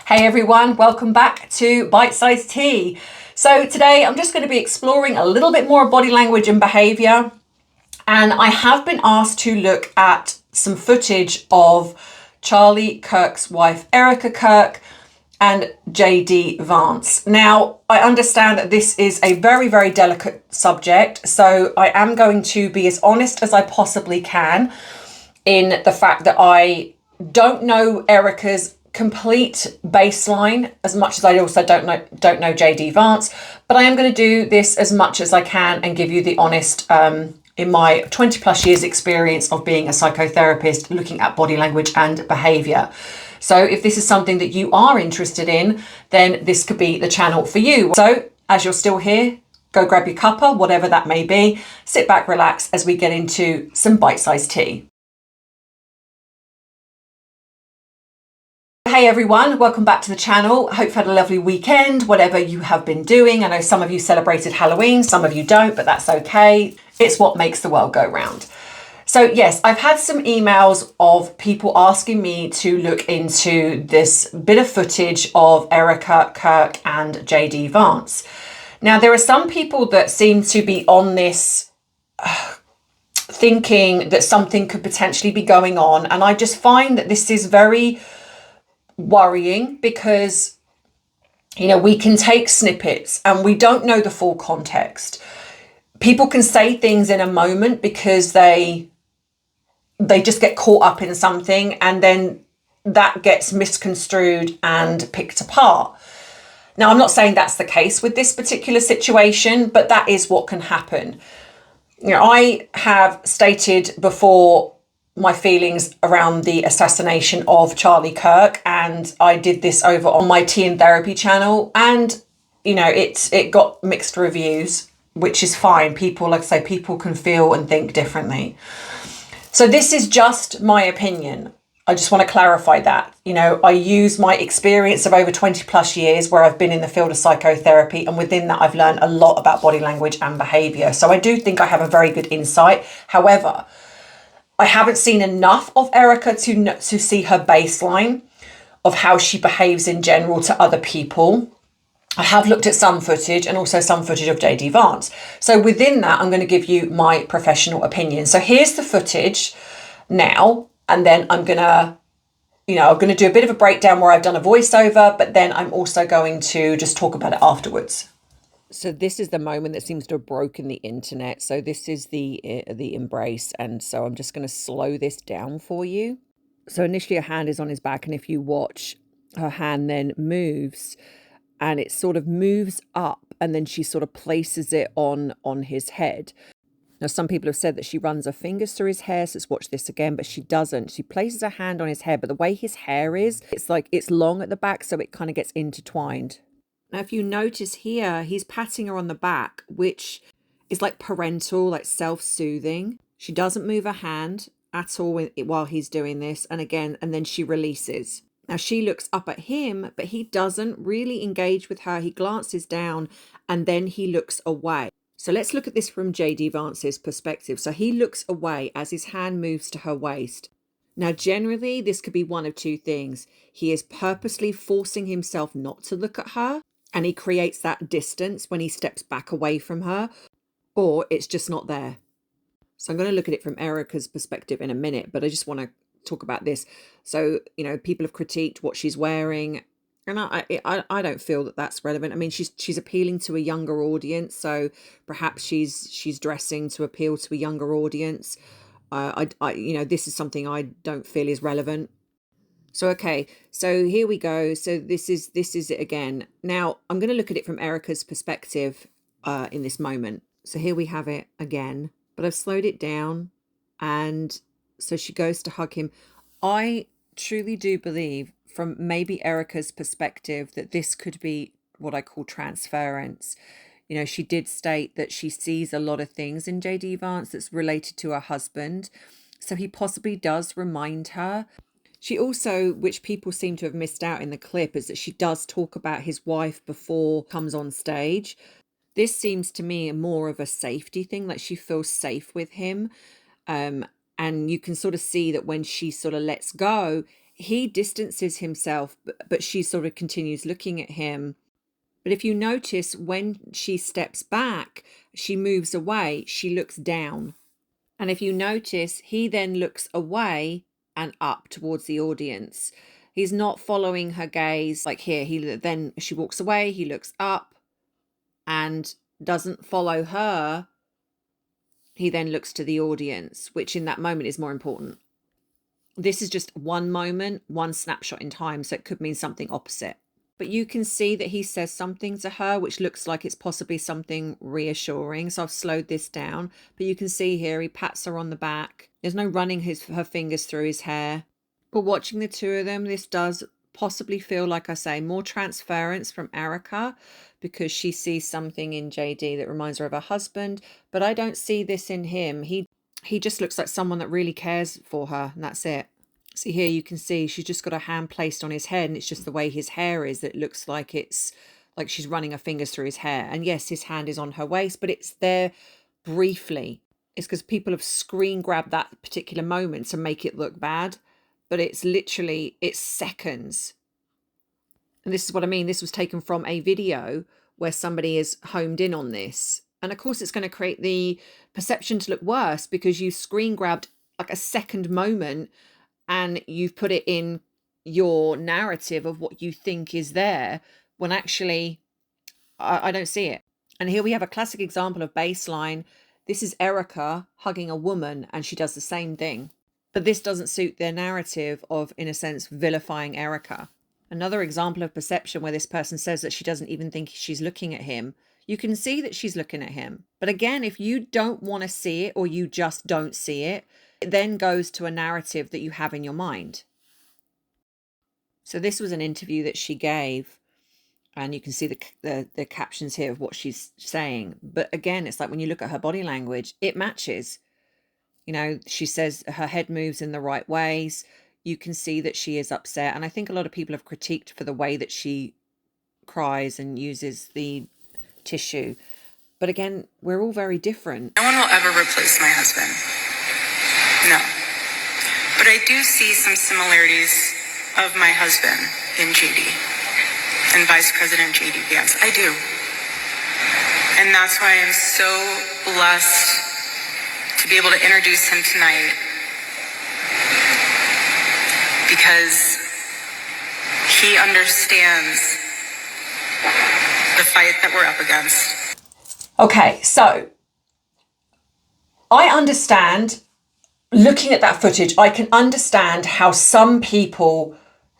Hey everyone, welcome back to BiteSize Tea. So today I'm just going to be exploring a little bit more body language and behaviour, and I have been asked to look at some footage of Charlie Kirk's wife Erika Kirk and JD Vance. Now, I understand that this is a very, very delicate subject, so I am going to be as honest as I possibly can in the fact that I don't know Erika's complete baseline as much as I also don't know JD Vance, but I am going to do this as much as I can and give you the honest in my 20 plus years experience of being a psychotherapist looking at body language and behavior. So if this is something that you are interested in, then this could be the channel for you. So as you're still here, go grab your cuppa, whatever that may be, sit back, relax as we get into some bite-sized tea. Hey everyone, welcome back to the channel. Hope you've had a lovely weekend, whatever you have been doing. I know some of you celebrated Halloween, some of you don't, but that's okay. It's what makes the world go round. So yes, I've had some emails of people asking me to look into this bit of footage of Erika Kirk and JD Vance. Now, there are some people that seem to be on this thinking that something could potentially be going on. And I just find that this is very worrying because, you know, we can take snippets and we don't know the full context. People can say things in a moment because they just get caught up in something, and then that gets misconstrued and picked apart. Now, I'm not saying that's the case with this particular situation, but that is what can happen. You know, I have stated before my feelings around the assassination of Charlie Kirk, and I did this over on my Tea and Therapy channel, and you know, it got mixed reviews, which is fine. People, like I say, people can feel and think differently. So this is just my opinion. I just want to clarify that. You know, I use my experience of over 20 plus years where I've been in the field of psychotherapy, and within that I've learned a lot about body language and behaviour. So I do think I have a very good insight. However, I haven't seen enough of Erika to see her baseline of how she behaves in general to other people. I have looked at some footage and also some footage of JD Vance. So within that, I'm going to give you my professional opinion. So here's the footage now, and then I'm going to do a bit of a breakdown where I've done a voiceover, but then I'm also going to just talk about it afterwards. So this is the moment that seems to have broken the internet. So this is the embrace. And so I'm just going to slow this down for you. So initially her hand is on his back, and if you watch, her hand then moves and it sort of moves up, and then she sort of places it on his head. Now, some people have said that she runs her fingers through his hair, so let's watch this again, but she doesn't. She places her hand on his head, but the way his hair is, it's like it's long at the back, so it kind of gets intertwined. Now, if you notice here, he's patting her on the back, which is like parental, like self-soothing. She doesn't move her hand at all while he's doing this. And again, and then she releases. Now, she looks up at him, but he doesn't really engage with her. He glances down and then he looks away. So let's look at this from JD Vance's perspective. So he looks away as his hand moves to her waist. Now, generally, this could be one of two things. He is purposely forcing himself not to look at her, and he creates that distance when he steps back away from her, or it's just not there. So I'm going to look at it from Erika's perspective in a minute, but I just want to talk about this. So, you know, people have critiqued what she's wearing, and I don't feel that that's relevant. I mean, she's appealing to a younger audience, so perhaps she's dressing to appeal to a younger audience. You know, this is something I don't feel is relevant. So, okay, so here we go. So this is it again. Now I'm going to look at it from Erika's perspective in this moment. So here we have it again, but I've slowed it down. And so she goes to hug him. I truly do believe from maybe Erika's perspective that this could be what I call transference. You know, she did state that she sees a lot of things in JD Vance that's related to her husband. So he possibly does remind her. She also, which people seem to have missed out in the clip, is that she does talk about his wife before comes on stage. This seems to me more of a safety thing, like she feels safe with him. And you can sort of see that when she sort of lets go, he distances himself, but she sort of continues looking at him. But if you notice, when she steps back, she moves away, she looks down. And if you notice, he then looks away and up towards the audience. He's not following her gaze like here. She walks away, he looks up and doesn't follow her. He then looks to the audience, which in that moment is more important. This is just one moment, one snapshot in time, so it could mean something opposite. But you can see that he says something to her, which looks like it's possibly something reassuring. So I've slowed this down. But you can see here, he pats her on the back. There's no running her fingers through his hair. But watching the two of them, this does possibly feel, like I say, more transference from Erika, because she sees something in JD that reminds her of her husband. But I don't see this in him. He just looks like someone that really cares for her, and that's it. See here, you can see she's just got her hand placed on his head, and it's just the way his hair is that it looks like it's like she's running her fingers through his hair. And yes, his hand is on her waist, but it's there briefly. It's because people have screen grabbed that particular moment to make it look bad, but it's literally, it's seconds. And this is what I mean. This was taken from a video where somebody is homed in on this. And of course, it's going to create the perception to look worse because you screen grabbed like a second moment and you've put it in your narrative of what you think is there, when actually I don't see it. And here we have a classic example of baseline. This is Erika hugging a woman, and she does the same thing. But this doesn't suit their narrative of, in a sense, vilifying Erika. Another example of perception where this person says that she doesn't even think she's looking at him. You can see that she's looking at him. But again, if you don't want to see it, or you just don't see it, it then goes to a narrative that you have in your mind. So this was an interview that she gave, and you can see the captions here of what she's saying. But again, it's like when you look at her body language, it matches. You know, she says her head moves in the right ways. You can see that she is upset. And I think a lot of people have critiqued for the way that she cries and uses the tissue. But again, we're all very different. No one will ever replace my husband. No. But I do see some similarities of my husband in JD and Vice President JD Vance. I do. And that's why I'm so blessed to be able to introduce him tonight, because he understands the fight that we're up against. Okay, so I understand, looking at that footage, I can understand how some people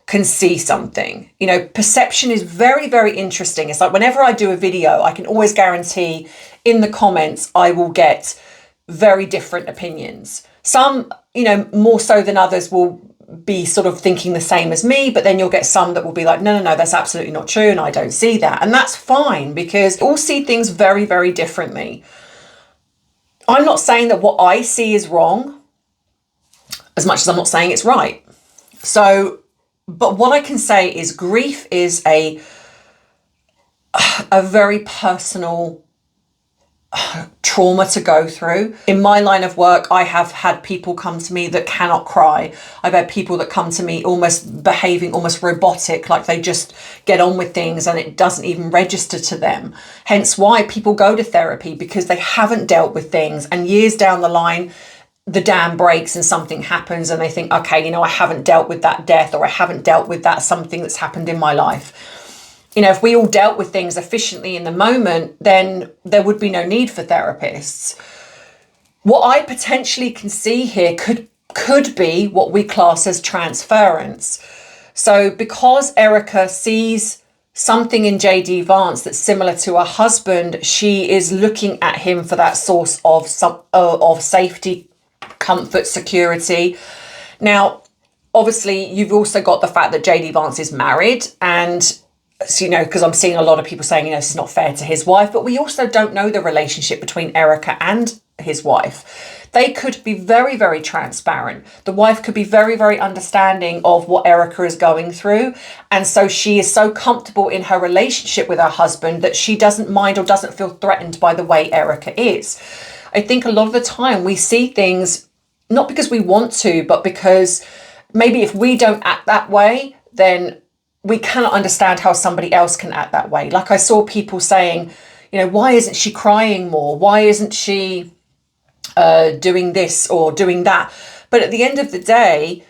can see something. You know, perception is very, very interesting. It's like whenever I do a video, I can always guarantee in the comments I will get very different opinions. Some, you know, more so than others will be sort of thinking the same as me, but then you'll get some that will be like, no, that's absolutely not true, and I don't see that. And that's fine, because we all see things very, very differently. I'm not saying that what I see is wrong, as much as I'm not saying it's right. So, but what I can say is grief is a very personal trauma to go through. In my line of work, I have had people come to me that cannot cry. I've had people that come to me almost behaving almost robotic, like they just get on with things and it doesn't even register to them. Hence why people go to therapy, because they haven't dealt with things, and years down the line, the dam breaks and something happens and they think, okay, you know, I haven't dealt with that death, or I haven't dealt with that something that's happened in my life. You know, if we all dealt with things efficiently in the moment, then there would be no need for therapists. What I potentially can see here could be what we class as transference. So because Erika sees something in JD Vance that's similar to her husband, she is looking at him for that source of safety, comfort, security. Now, obviously, you've also got the fact that JD Vance is married, and so, you know, because I'm seeing a lot of people saying, you know, this is not fair to his wife, but we also don't know the relationship between Erika and his wife. They could be very, very transparent. The wife could be very, very understanding of what Erika is going through. And so she is so comfortable in her relationship with her husband that she doesn't mind or doesn't feel threatened by the way Erika is. I think a lot of the time we see things not because we want to, but because maybe if we don't act that way, then we cannot understand how somebody else can act that way. Like I saw people saying, you know, why isn't she crying more? Why isn't she doing this or doing that? But at the end of the day,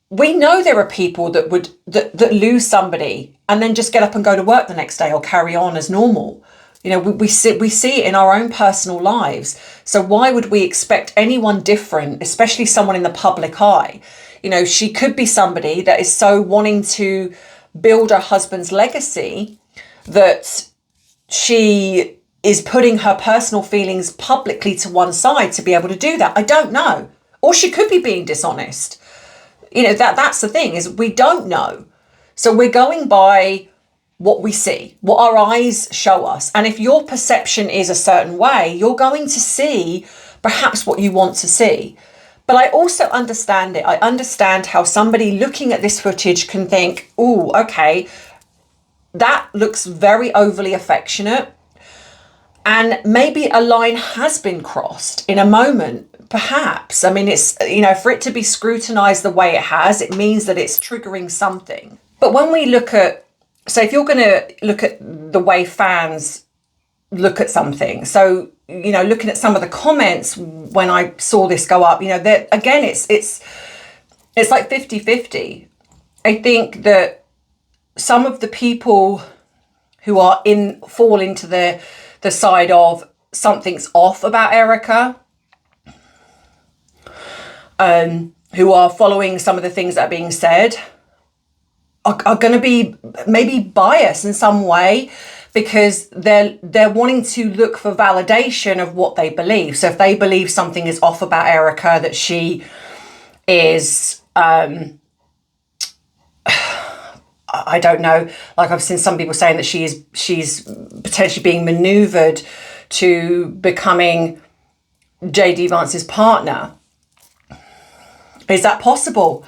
we know there are people that lose somebody and then just get up and go to work the next day or carry on as normal. You know, we see it in our own personal lives. So why would we expect anyone different, especially someone in the public eye? You know, she could be somebody that is so wanting to build her husband's legacy that she is putting her personal feelings publicly to one side to be able to do that. I don't know. Or she could be being dishonest. You know, that's the thing, is we don't know. So we're going by what we see, what our eyes show us. And if your perception is a certain way, you're going to see perhaps what you want to see. But I also understand it. I understand how somebody looking at this footage can think, oh, okay, that looks very overly affectionate. And maybe a line has been crossed in a moment, perhaps. I mean, it's, you know, for it to be scrutinized the way it has, it means that it's triggering something. But when we look at, so if you're going to look at the way fans look at something, so, you know, looking at some of the comments when I saw this go up, you know, that again, it's like 50-50. I think that some of the people who are fall into the side of something's off about Erika, who are following some of the things that are being said, are going to be maybe biased in some way, because they're wanting to look for validation of what they believe. So if they believe something is off about Erika, that she is, I don't know, like I've seen some people saying that she's potentially being maneuvered to becoming JD Vance's partner. Is that possible?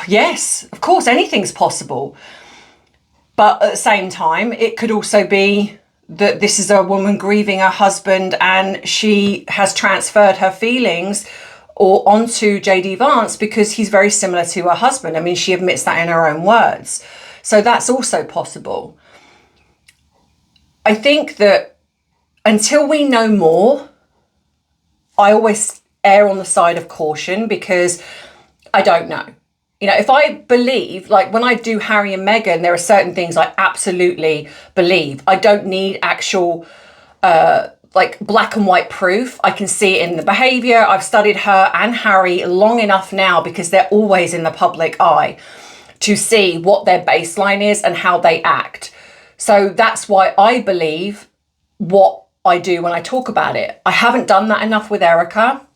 Yes, of course, anything's possible. But at the same time, it could also be that this is a woman grieving her husband and she has transferred her feelings or onto JD Vance because he's very similar to her husband. I mean, she admits that in her own words. So that's also possible. I think that until we know more, I always err on the side of caution, because I don't know. You know, if I believe, like when I do Harry and Meghan, there are certain things I absolutely believe. I don't need actual like black and white proof. I can see it in the behaviour. I've studied her and Harry long enough now, because they're always in the public eye, to see what their baseline is and how they act. So that's why I believe what I do when I talk about it. I haven't done that enough with Erika.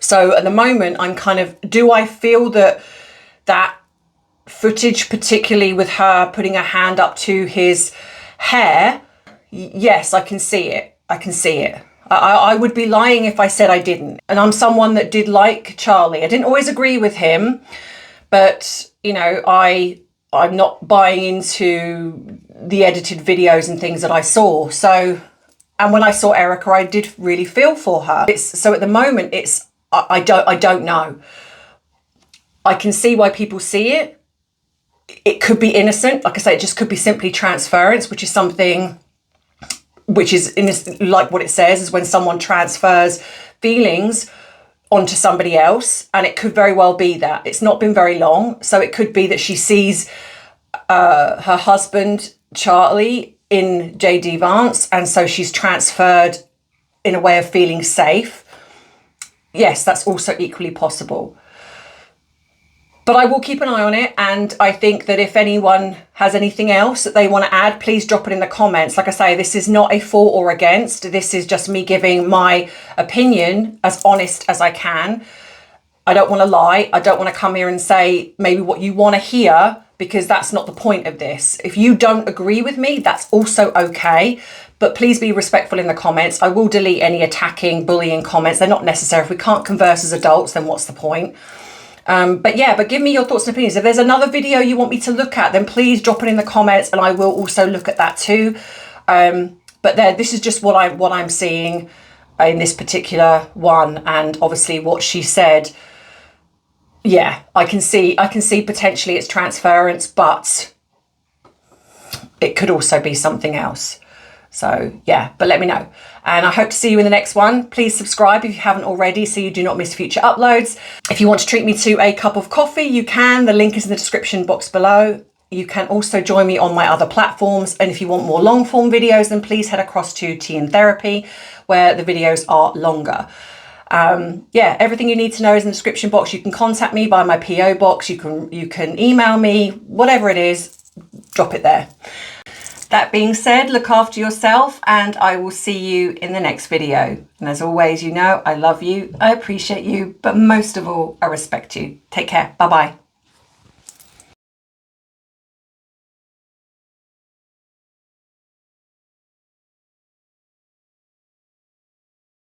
So at the moment, I'm kind of, do I feel that footage, particularly with her putting her hand up to his hair, yes, I can see it. I can see it. I would be lying if I said I didn't. And I'm someone that did like Charlie. I didn't always agree with him, but, you know, I'm not buying into the edited videos and things that I saw. So, and when I saw Erika, I did really feel for her. So at the moment, I don't know. I can see why people see it. It could be innocent. Like I say, it just could be simply transference, which is something which is like what it says, is when someone transfers feelings onto somebody else. And it could very well be that. It's not been very long. So it could be that she sees her husband, Charlie, in JD Vance. And so she's transferred in a way of feeling safe. Yes, that's also equally possible. But I will keep an eye on it, and I think that if anyone has anything else that they want to add, please drop it in the comments. Like I say, this is not a for or against. This is just me giving my opinion as honest as I can. I don't want to lie. I don't want to come here and say maybe what you want to hear, because that's not the point of this. If you don't agree with me, that's also okay. But please be respectful in the comments. I will delete any attacking, bullying comments. They're not necessary. If we can't converse as adults, then what's the point? But give me your thoughts and opinions. If there's another video you want me to look at, then please drop it in the comments and I will also look at that too. But this is just what I'm seeing in this particular one, and obviously what she said, yeah, I can see potentially it's transference, but it could also be something else. So yeah, but let me know. And I hope to see you in the next one. Please subscribe if you haven't already so you do not miss future uploads. If you want to treat me to a cup of coffee, you can. The link is in the description box below. You can also join me on my other platforms. And if you want more long form videos, then please head across to Tea and Therapy, where the videos are longer. Yeah, everything you need to know is in the description box. You can contact me by my PO box. You can email me, whatever it is, drop it there. That being said, look after yourself and I will see you in the next video. And as always, you know, I love you, I appreciate you, but most of all, I respect you. Take care. Bye-bye.